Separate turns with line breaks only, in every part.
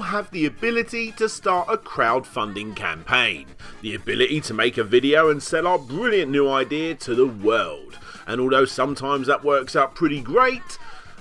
have the ability to start a crowdfunding campaign, the ability to make a video and sell our brilliant new idea to the world. And although sometimes that works out pretty great,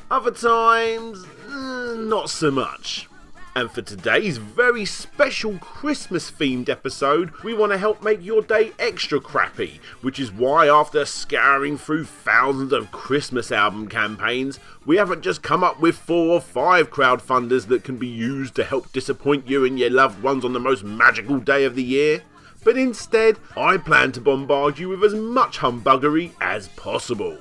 other times, not so much. And for today's very special Christmas themed episode, we want to help make your day extra crappy, which is why after scouring through thousands of Christmas album campaigns, we haven't just come up with 4 or 5 crowdfunders that can be used to help disappoint you and your loved ones on the most magical day of the year. But instead, I plan to bombard you with as much humbuggery as possible.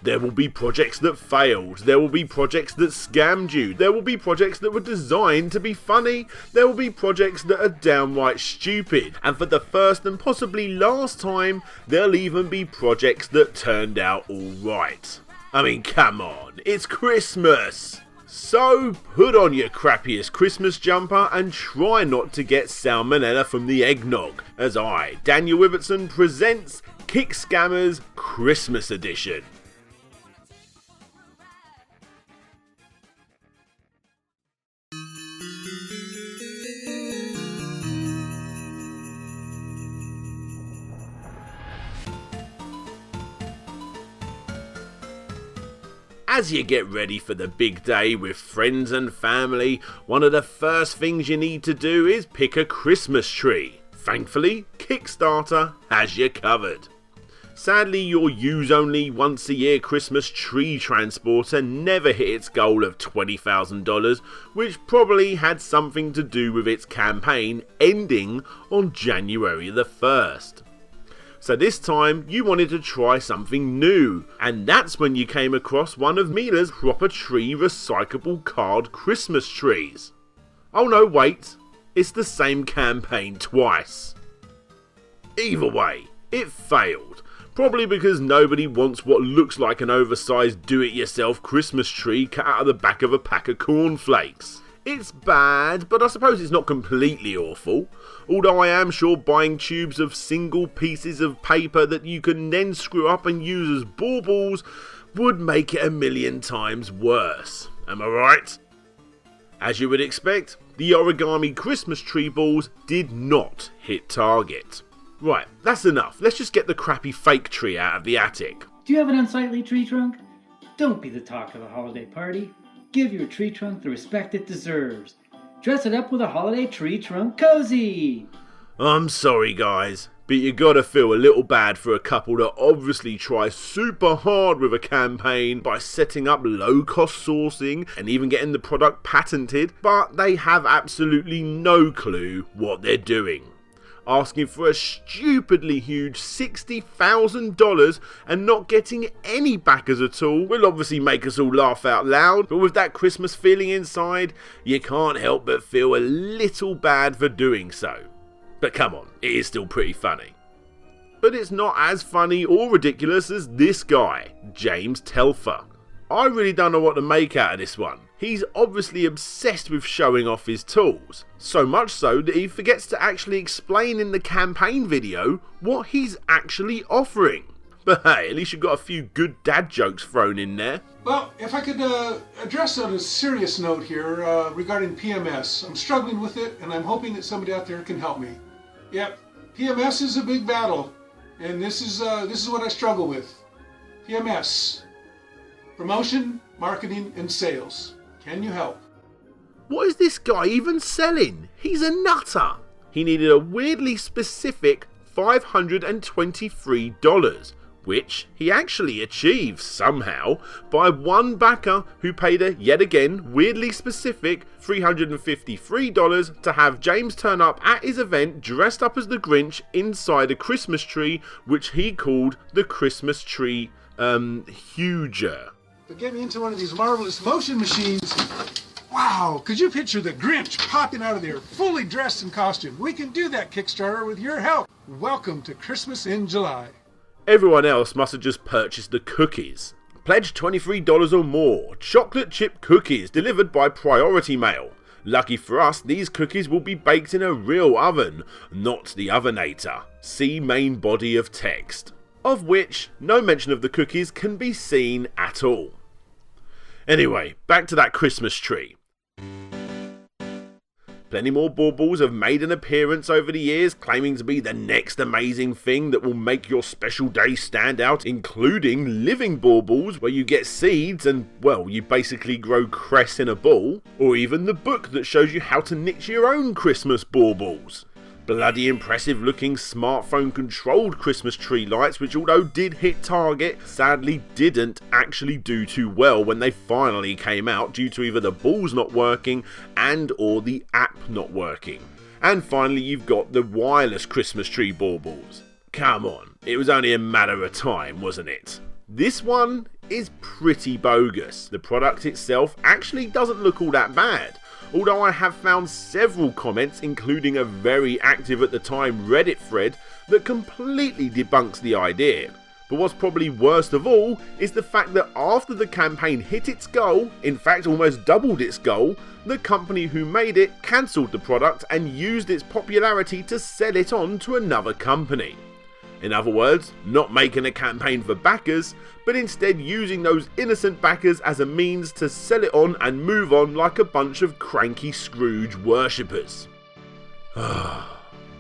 There will be projects that failed, there will be projects that scammed you, there will be projects that were designed to be funny, there will be projects that are downright stupid, and for the first and possibly last time, there'll even be projects that turned out alright. I mean, come on, it's Christmas! So put on your crappiest Christmas jumper and try not to get salmonella from the eggnog, as I, Daniel Wivertson, presents Kickscammers Christmas Edition. As you get ready for the big day with friends and family, one of the first things you need to do is pick a Christmas tree. Thankfully, Kickstarter has you covered. Sadly, your use-only once-a-year Christmas treeTransporter never hit its goal of $20,000, which probably had something to do with its campaign ending on January the 1st. So this time, you wanted to try something new, and that's when you came across one of Mila's Proper Tree recyclable card Christmas trees. Oh no, wait, it's the same campaign twice. Either way, it failed, probably because nobody wants what looks like an oversized do-it-yourself Christmas tree cut out of the back of a pack of cornflakes. It's bad, but I suppose it's not completely awful, although I am sure buying tubes of single pieces of paper that you can then screw up and use as baubles would make it a million times worse. Am I right? As you would expect, the origami Christmas tree balls did not hit target. Right, that's enough. Let's just get the crappy fake tree out of the attic.
Do you have an unsightly tree trunk? Don't be the talk of the holiday party. Give your tree trunk the respect it deserves. Dress it up with a holiday tree trunk cozy.
I'm sorry guys, but you gotta feel a little bad for a couple that obviously try super hard with a campaign by setting up low cost sourcing and even getting the product patented, but they have absolutely no clue what they're doing. Asking for a stupidly huge $60,000 and not getting any backers at all will obviously make us all laugh out loud, but with that Christmas feeling inside, you can't help but feel a little bad for doing so. But come on, it is still pretty funny. But it's not as funny or ridiculous as this guy, James Telfer. I really don't know what to make out of this one. He's obviously obsessed with showing off his tools, so much so that he forgets to actually explain in the campaign video what he's actually offering. But hey, at least you've got a few good dad jokes thrown in there.
Well, if I could address on a serious note here regarding PMS. I'm struggling with it, and I'm hoping that somebody out there can help me. Yep, PMS is a big battle, and this is what I struggle with. PMS. Promotion, marketing, and sales. Can you help?
What is this guy even selling? He's a nutter. He needed a weirdly specific $523, which he actually achieved somehow by one backer who paid a yet again weirdly specific $353 to have James turn up at his event dressed up as the Grinch inside a Christmas tree, which he called the Christmas tree huger.
But get me into one of these marvelous motion machines. Wow, could you picture the Grinch popping out of there fully dressed in costume? We can do that, Kickstarter, with your help. Welcome to Christmas in July.
Everyone else must have just purchased the cookies. Pledge $23 or more. Chocolate chip cookies delivered by priority mail. Lucky for us, these cookies will be baked in a real oven, not the Ovenator. See main body of text. Of which no mention of the cookies can be seen at all. Anyway, back to that Christmas tree. Plenty more baubles have made an appearance over the years, claiming to be the next amazing thing that will make your special day stand out, including living baubles, where you get seeds and, well, you basically grow cress in a ball, or even the book that shows you how to knit your own Christmas baubles. Bloody impressive looking smartphone controlled Christmas tree lights, which although did hit target, sadly didn't actually do too well when they finally came out due to either the balls not working and or the app not working. And finally you've got the wireless Christmas tree baubles. Come on, it was only a matter of time, wasn't it? This one is pretty bogus. The product itself actually doesn't look all that bad. Although I have found several comments, including a very active at the time Reddit thread, that completely debunks the idea. But what's probably worst of all is the fact that after the campaign hit its goal, in fact almost doubled its goal, the company who made it cancelled the product and used its popularity to sell it on to another company. In other words, not making a campaign for backers, but instead using those innocent backers as a means to sell it on and move on like a bunch of cranky Scrooge worshippers.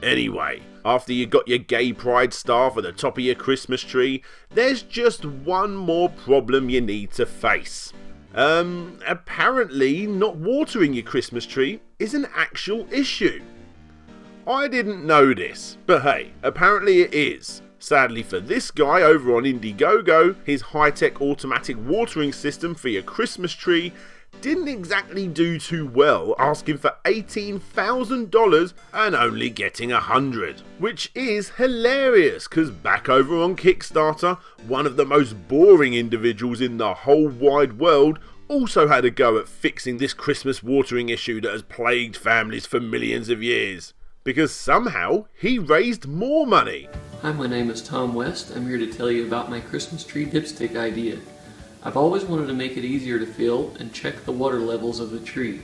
Anyway, after you got your gay pride star for the top of your Christmas tree, there's just one more problem you need to face. Apparently not watering your Christmas tree is an actual issue. I didn't know this, but hey, apparently it is. Sadly for this guy over on Indiegogo, his high-tech automatic watering system for your Christmas tree didn't exactly do too well, asking for $18,000 and only getting 100. Which is hilarious, because back over on Kickstarter, one of the most boring individuals in the whole wide world also had a go at fixing this Christmas watering issue that has plagued families for millions of years. Because somehow he raised more money.
Hi, my name is Tom West. I'm here to tell you about my Christmas tree dipstick idea. I've always wanted to make it easier to fill and check the water levels of the tree.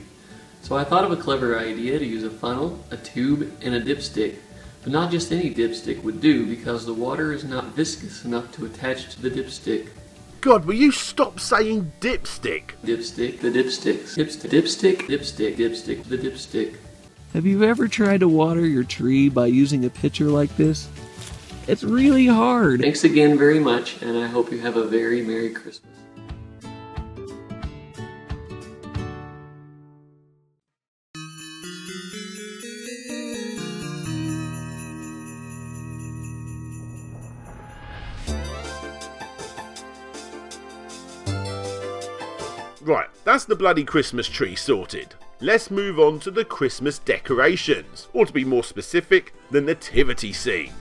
So I thought of a clever idea to use a funnel, a tube, and a dipstick. But not just any dipstick would do, because the water is not viscous enough to attach to the dipstick.
God, will you stop saying dipstick?
Dipstick, the dipsticks. Dipstick, dipstick, dipstick, dipstick, the dipstick. Have you ever tried to water your tree by using a pitcher like this? It's really hard. Thanks again very much, and I hope you have a very Merry Christmas.
Right, that's the bloody Christmas tree sorted. Let's move on to the Christmas decorations, or to be more specific, the nativity scene.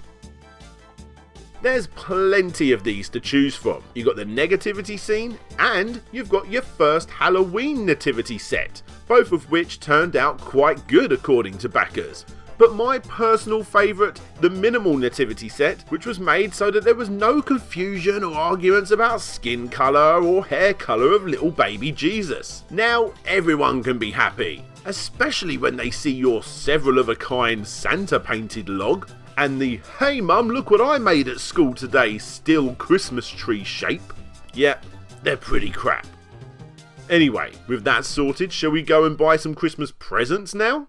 There's plenty of these to choose from. You've got the negativity scene, and you've got your first Halloween nativity set, both of which turned out quite good according to backers. But my personal favourite, the minimal nativity set, which was made so that there was no confusion or arguments about skin colour or hair colour of little baby Jesus. Now everyone can be happy, especially when they see your several of a kind Santa painted log, and the "hey mum, look what I made at school today" still Christmas tree shape. Yep, they're pretty crap. Anyway, with that sorted, shall we go and buy some Christmas presents now?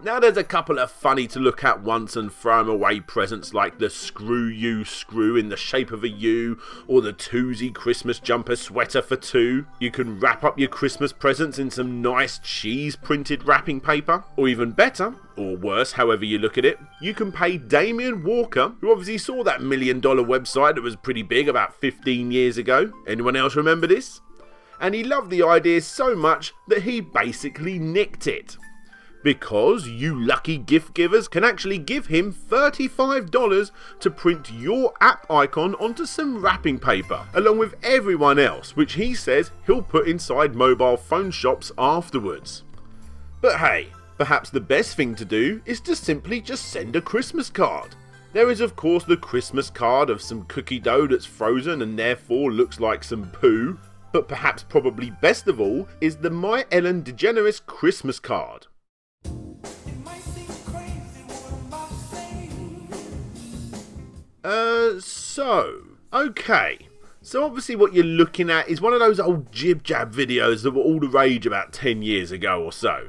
Now there's a couple of funny to look at once and throw 'em away presents like the Screw You screw in the shape of a U, or the Toozy Christmas jumper sweater for two. You can wrap up your Christmas presents in some nice cheese printed wrapping paper, or even better, or worse, however you look at it, you can pay Damien Walker, who obviously saw that $1 million website that was pretty big about 15 years ago. Anyone else remember this? And he loved the idea so much that he basically nicked it. Because you lucky gift givers can actually give him $35 to print your app icon onto some wrapping paper, along with everyone else, which he says he'll put inside mobile phone shops afterwards. But hey, perhaps the best thing to do is to simply just send a Christmas card. There is of course the Christmas card of some cookie dough that's frozen and therefore looks like some poo, but perhaps probably best of all is the My Ellen DeGeneres Christmas card. So obviously what you're looking at is one of those old jib-jab videos that were all the rage about 10 years ago or so.